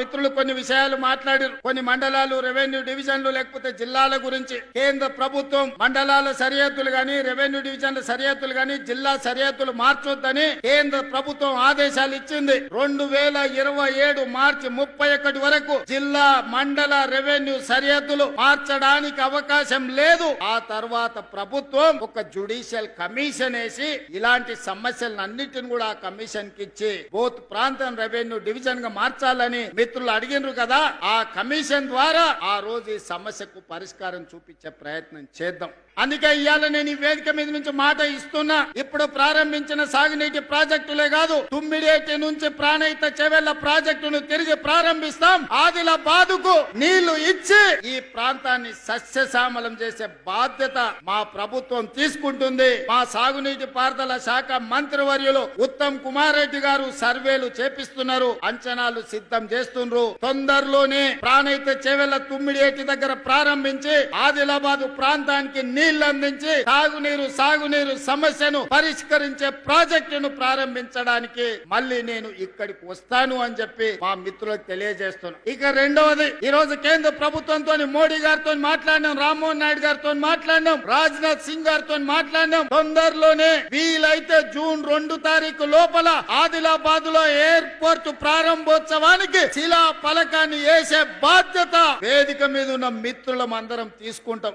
మిత్రులు కొన్ని విషయాలు మాట్లాడారు. కొన్ని మండలాలు, రెవెన్యూ డివిజన్లు లేకపోతే జిల్లాల గురించి కేంద్ర ప్రభుత్వం మండలాల సరిహద్దులు గాని, రెవెన్యూ డివిజన్ల సరిహద్దులు గాని, జిల్లా సరిహద్దులు మార్చొద్దని కేంద్ర ప్రభుత్వం ఆదేశాలు ఇచ్చింది. 2027 మార్చి 31 వరకు జిల్లా, మండల, రెవెన్యూ సరిహద్దులు మార్చడానికి అవకాశం లేదు. ఆ తర్వాత ప్రభుత్వం ఒక జ్యుడిషియల్ కమిషన్ వేసి ఇలాంటి సమస్యలన్నిటిని కూడా ఆ కమిషన్ కి ఇచ్చి బోత్ ప్రాంతం రెవెన్యూ డివిజన్ గా మార్చాలని మిత్రులు అడిగినారు కదా. ఆ కమిషన్ ద్వారా ఆ రోజు ఈ సమస్యకు పరిష్కారం చూపించే ప్రయత్నం చేద్దాం. అందుకే ఇవాళ నేను ఈ వేదిక మీద నుంచి మాట ఇస్తున్నా. ఇప్పుడు ప్రారంభించిన సాగునీటి ప్రాజెక్టులే కాదు, తుమ్మిడేటి నుంచి ప్రాణహిత చెవెళ్ల ప్రాజెక్టును తిరిగి ప్రారంభిస్తాం. ఆదిలాబాదుకు నీళ్లు ఇచ్చి ఈ ప్రాంతాన్ని సస్యశ్యామలం చేసే బాధ్యత మా ప్రభుత్వం తీసుకుంటుంది. మా సాగునీటి పారుదల శాఖ మంత్రివర్యులు ఉత్తమ్ కుమార్ రెడ్డి గారు సర్వేలు చేపిస్తున్నారు, అంచనాలు సిద్ధం చేస్తున్నారు. తొందరలోనే ప్రాణహిత చెవెళ్ల తుమ్మిడేటి దగ్గర ప్రారంభించి ఆదిలాబాదు ప్రాంతానికి నీళ్లు అందించి సాగునీరు సమస్యను పరిష్కరించే ప్రాజెక్టును ప్రారంభించడానికి మళ్ళీ నేను ఇక్కడికి వస్తాను అని చెప్పి మా మిత్రులకు తెలియజేస్తున్నాను. ఇక రెండవది, ఈ రోజు కేంద్ర ప్రభుత్వంతో మోడీ గారితో మాట్లాడినాం, రామ్మోహన్ నాయుడు గారితో మాట్లాడినాం, రాజ్నాథ్ సింగ్ గారితో మాట్లాడినాం. తొందరలోనే వీలైతే జూన్ 2 తారీఖు లోపల ఆదిలాబాద్ లో ఎయిర్పోర్ట్ ప్రారంభోత్సవానికి శిలా ఫలకాన్ని వేసే బాధ్యత వేదిక మీద ఉన్న మిత్రులం అందరం తీసుకుంటాం.